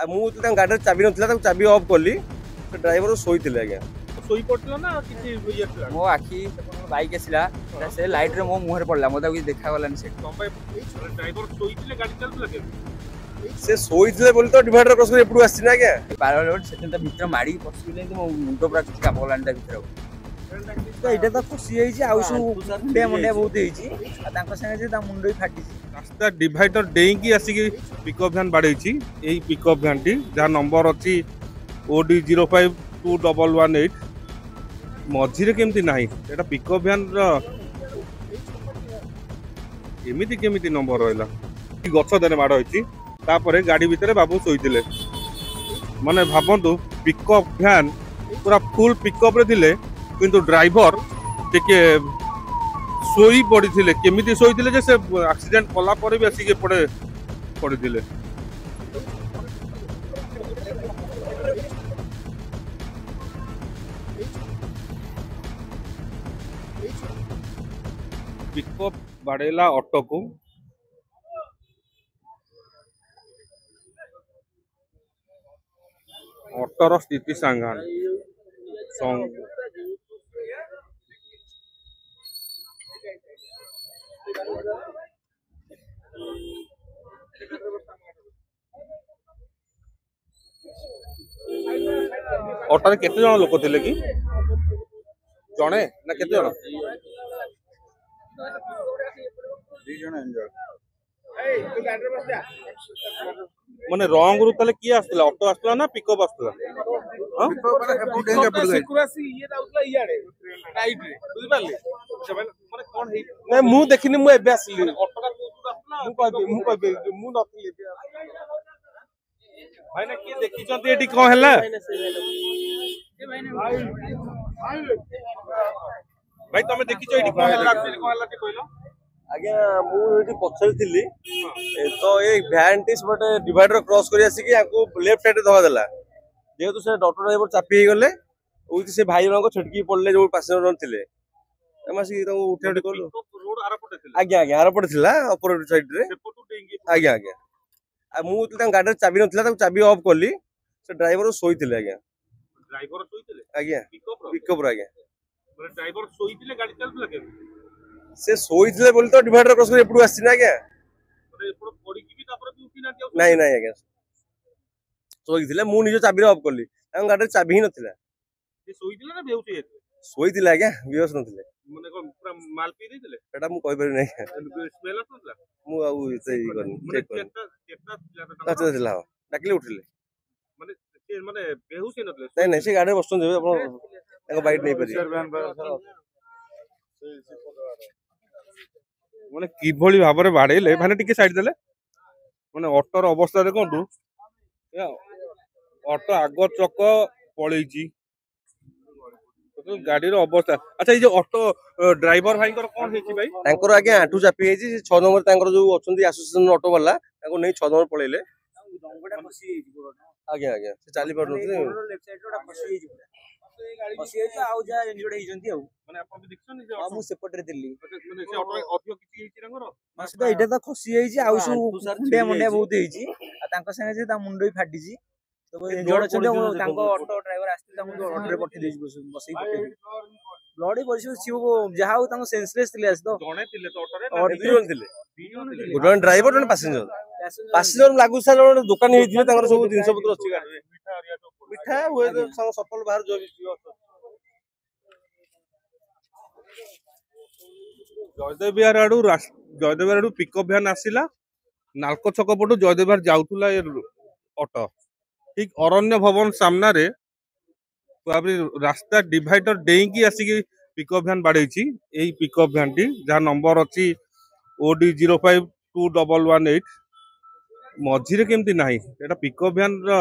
मुझे गाड़ी चाबी ना चाबी अफ कली ड्राइवर शोई आज्ञा शोई पड़थिला ना किछि इए थिला मो आखि बाइक आसिला से लाइट रे मो मुहर पड़ला मते कुछ देखा गलानी से तंबाई ड्राइवर शोईथिले गाड़ी चलथिला के से शोई बोली तो डिवाइडर क्रॉस कर एपडू आछि ना आज्ञा पार रोड सेटन त भीतर माडी पसिले मो मुंडो पूरा किछ काम गलानी त भीतर तो एटा त खुशी होई छी आउ सु मुंडे मुंडे बहुत होई छी आ तांको संगे जे ता मुंडो ही फाटी छी रास्ता डिवाइडर डेई की आसी की पिकअप वैन बाडै छी एई पिकअप वैन टी जा नंबर अछि OD 052118 मझिरे केमती नाही एटा पिकअप वैन रो एमिति केमिति नंबर रहला ई गछ देने माड होइची तापरे गाड़ी भितरे बाबू सोइतिले माने भाबंतु पिकअप वैन पूरा फुल पिकअप रे थिले किंतु ड्राइवर टिके सोई पड़िथिले केमिति सोइतिले जे से एक्सीडेंट कला पर भी आसी के पड़िथिले पिकअप बाड़ेला ऑटो को ऑटोर स्थिति सांगान ऑटो केते जण लोक थिले कि जणे ना केते जण माने रंग रु तले की आस्तला ऑटो आस्तला ना पिकअप आस्तला हां सिक्युरिटी ये दाउतला इयाडे राइट रे बुझि पाले माने कोन हे नै मु देखिनी मु एबे आसली ऑटो का आस्तला मु कहबे मु नथली भाई ना की देखि चंती एटी कोन हला भाई तमे देखि छ एटी कोन हला कोन हला ते कहलो आज्ञा मु एटी पछर थिली तो ए वैन टी बटे डिवाइडर क्रॉस करी आसी कि आको लेफ्ट साइड धवा देला जेहेतु से डॉक्टर ड्राइवर चापी हे गले ओइति से भाई जनको छटकी पड़ले जो पैसेंजर थिले एमासी तो उठे उठे करलो रोड आरा पटे थिला आज्ञा आरा पटे थिला अपोजिट साइड रे आज्ञा आ मु गाड़ी चाबी ना चाबी अफ कली से ड्राइवर शोई आज्ञा आज्ञा पिकअप आज्ञा ड्राइवर शोईथिले गाड़ी चलथिला के से शोई बोली तो डिवाइडर क्रॉस कर एपडू आछि ना आज्ञा एपडो पड़ी की भी तापर भी उठी ना नहीं नहीं आज्ञा शोई मु निज चाबी अफ कली गाड़ी चाबी ही नथिला से शोईथिला ना बेहुस हे शोई आज्ञा बेहोस नथिले माने को पूरा माल पी देथिले एटा मु कहि पारि नै स्मेल आथला मु आउ सही करनी चेक करनी केतना अच्छा दिला डाकले उठिले माने से माने बेहुस हे नथिले नहीं नहीं से गाड़ी बस्तन देबे अपन ताको बाइट नै परि माने किभली भाबरे बाडेले माने टिके साइड देले माने ऑटोर अवस्था देखंतु ऑटो आगो चक पळेची गाड़ी रो अवस्था अच्छा ये जो ऑटो ड्राइवर भाई कोन हेची भाई तांकर आज्ञा आठू चापी हेची 6 नंबर तांकर जो अछंती एसोसिएशन ऑटो वाला ताको नै 6 नंबर पळेले डंगोडा फसी हेजी पूरा आज्ञा आज्ञा से चाली पड़ नथि लेफ्ट साइड रोड फसी हेजी पूरा फसी हेजी आउ जा इंजर्ड हेजंती आउ माने अपन भी देखछन जे मु सेपट रे दिल्ली माने से ऑटो अधिक किछि हेची रंगर मासे तो एटा त खसी हेजी आउ सु मुंडे मुंडे बहुत हेजी आ तांको संगे जे ता मुंडो ही फाटी छी तो इंजर्ड छन तांको ऑटो ड्राइवर आस्ति तांको ऑटो रे पठि देछि बसई पठि ब्लडी परिस सिओ जहाउ तांको सेंसलेस थिले आस तो जणे थिले तो ऑटो रे ऑटो थिले गोटन ड्राइवर जन पैसेंजर लागु सा जन दुकान हे दिले तांकर सब जिंस पत्र अछि गाड़ी रे मिठा होए तो सफल बाहर जो भी जयदेव बिहार आडू पिकअप वैन आसिला नालको छक पटू जयदेव बिहार जाउतुला ऑटो ठीक अरण्य भवन सामना रे रास्ता डिवाइडर डेई की आसी की पिकअप वैन बाड़े छी एई पिकअप वैन टी जहा नंबर अछि OD 052118 मझिरे केमती नाही एटा पिकअप वैन रो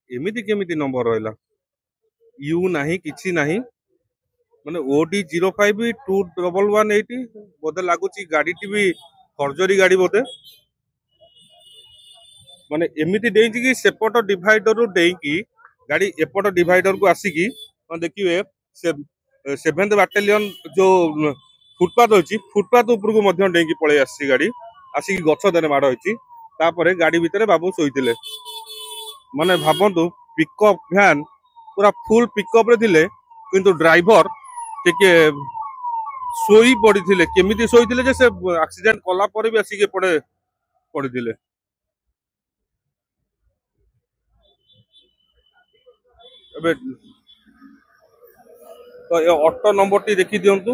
एमिति केमिति नंबर रहला यू नाही किछि नाही माने OD 052118 बोधे लागुची गाड़ी टी भी फर्जरी गाड़ी बोधे माने एमिति डेई कि सेपट डिवाइडर रु डेई की गाड़ी एपट डिवाइडर को आसी की देखिए से 7th बाटालियन जो फुटपाथ अच्छी फुटपाथ ऊपर को डेई पड़े आसी गाड़ी आसिक गछ देने माड़ होती तापरे गाड़ी भितर बाबू शोइतिले माने भाबंतु पिकअप भ्यान पूरा फुल पिकअप रे थिले किंतु ड्राइवर टिके शोई पड़िथिले केमिति शोइतिले जे से एक्सीडेंट कला परे भी आसी के पड़िथिले एबे तो ये ऑटो नंबर टी देखि दियंतु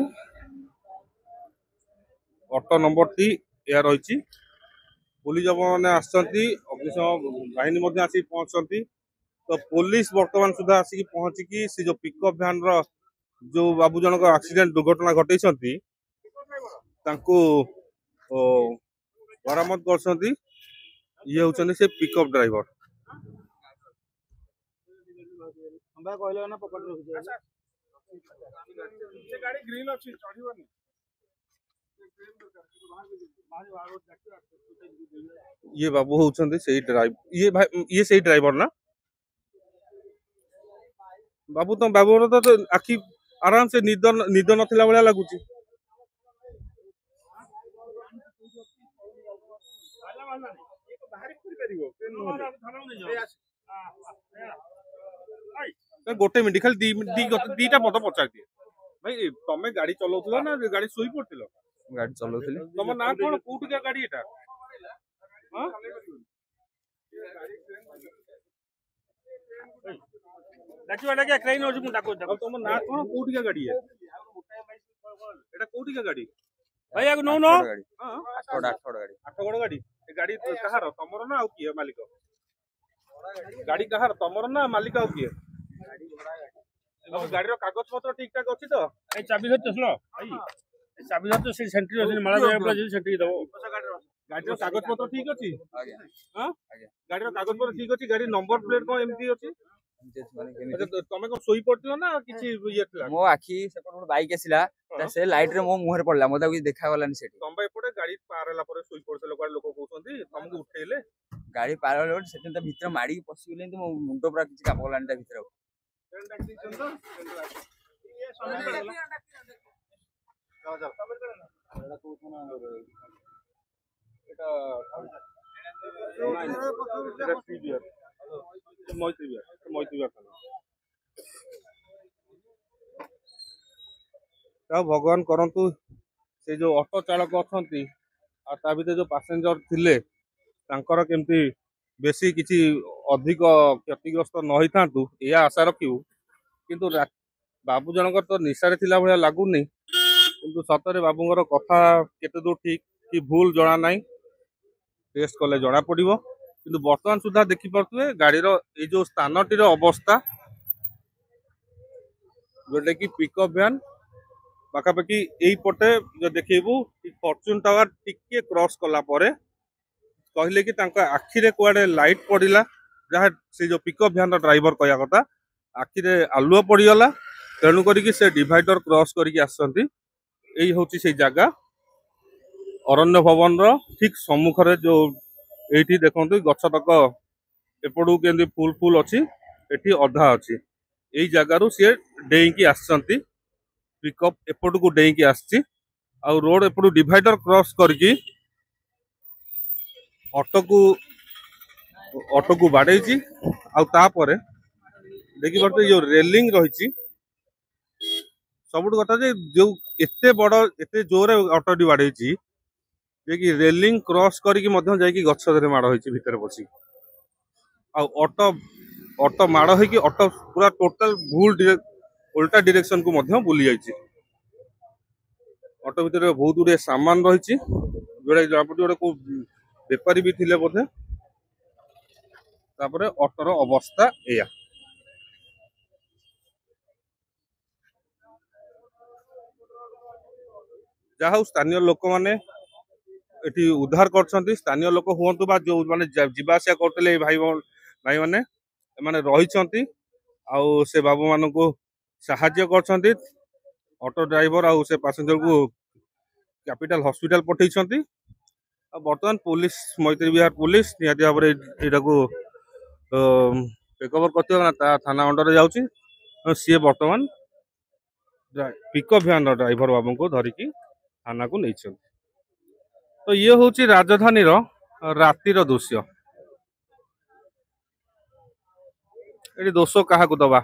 ऑटो नंबर टी या रहिछि पुलिस मैंने आसछंती अग्निशम बाहिनी मध्ये आसी पहुंचछंती तो पुलिस वर्तमान सुधा आसिक पहुंचिकी से जो पिकअप भ्यान रो जो बाबू जनक एक्सीडेंट दुर्घटना घटैछंती तांको बरामद करछंती ये होछंती से पिकअप ड्राइवर हम कहले ना पकड़ रखि से गाड़ी ग्रिल अछि चढ़िबनी ये बाबू होछंती सही ड्राइव ये भाई ये सही ड्राइवर ना बाबू तो आखि आराम से निद नथिला बेला लागुची गोटे मिनिट खाली दीटा पद पचार दिए भाई तमे गाड़ी चलाउथिलो ना गाड़ी सोई पड़थिलो गाड़ी चलाउथिले तम ना कोन कोठिका गाड़ी एटा हां डाकी वाला के ट्रेन होज मु डाको तम ना कोन कोठिका गाड़ी है एटा कोठिका गाड़ी भाई आगु नो नो हां आठगड़ गाड़ी आठगड़ गाड़ी ए गाड़ी कहार तमरो ना आउ किए मालिक गाड़ी कहार तमरो ना मालिक आउ किए गाड़ी रो कागज पत्र ठीक ठाक अछि तो ए चाबी धर चसलो भाई ए चाबी धर तो से सेंट्री अछि माला देया पूरा जे सेंट्री दबो गाड़ी रो कागज पत्र ठीक अछि आगे हां आगे गाड़ी रो कागज पत्र ठीक अछि गाड़ी नंबर प्लेट को एमती अछि माने तमे को सोई पड़तिलो ना किछि ये थिला मो आखी सेपट बाइक आसिला से लाइट रे मो मुहर पड़ला मो ताकि देखा गलानी सेठी तम एपटे गाड़ी पार हला पर सोई पड़तलो गाड़ी लोक कहउछंती तुमको उठेले गाड़ी पार होले सेठी त भीतर माडी पसी गेले त मो मुंडो पूरा किछि काम गलानी ता भीतर भगवान करंतु से जो ऑटो चालक अछंती आ ता भीतर जो पैसेंजर थिले तांकर केमती बेसी किछि अधिक क्षतिग्रस्त न होइथांतु या आशा रखिउ किंतु बाबू जनकर तो निशारे थिला भया लागुनी किंतु सतरे बाबूंगर कथा केते दूर ठीक कि भूल जणा नाही टेस्ट कले जणा पड़िबो किंतु वर्तमान सुधा देखि परतुए गाड़ी रो ए जो स्थानटी रो अवस्था जोटे कि पिकअप वैन पाखापाखि यही पटे जो देखिबू फॉर्च्यून टावर टिके क्रॉस कला परे कहले कि तांका आखिरे कुआडे लाइट पड़िला जहाँ से जो पिकअप वैन रो ड्राइवर कहया कथा आखिरे आलुओ पड़ीगला तेणु करिक से डिवाइडर क्रॉस करके आसछंती एई होची से जगह अरण्य भवन रो ठीक सम्मुखरे जो एठी देखंतु गछ तक एपडू केंदी फुल फुल अछि एठी अधा अछि एई जगह रु से डेई की आसछंती पिकअप एपडू को डेई की आसछि आ रोड एपडू डिवाइडर क्रॉस करके ऑटो को बाडैछि आ तापरे देखि परते जो रेलिंग रहिछि सबुठ कथा जे जो एते बड़ एते जोरे ऑटोटी बाडैछि जे कि रेलिंग क्रॉस करके मध्य जाई कि गछ धरे माड़ होइछि भितर बसी आ ऑटो माड़ होई कि ऑटो पूरा टोटल उल्टा डायरेक्शन को मध्य बुली जाइछि ऑटो भितर बहुत गुडे सामान रहिछि जोडे जापटी जोडे को बेपारी भी थिले बोधे तापरे ऑटोर अवस्था एया जहाँ स्थानीय लोक माने एठी उद्धार करछंती स्थानीय लोक हुअंतु बा जो माने जिबासिया करतले भाई माने माने रहिछंती आउ से बाबू मानन को सहाय्य करछंती ऑटो ड्राइवर आउ से पैसेंजर को कैपिटल हॉस्पिटल पठैछंती आ वर्तमान पुलिस मैत्री विहार पुलिस निहाती भाबरे एटा को टेकओवर करथियो ना ता थाना अंडर जाउची सी वर्तमान पिकअप वैन ड्राइवर बाबू को धरिकी थाना को नहीं तो ये हूँ राजधानी ରାତିର ଦୃଶ୍ୟ। ଏଠି ଦୋଷ କାହାକୁ ଦବା?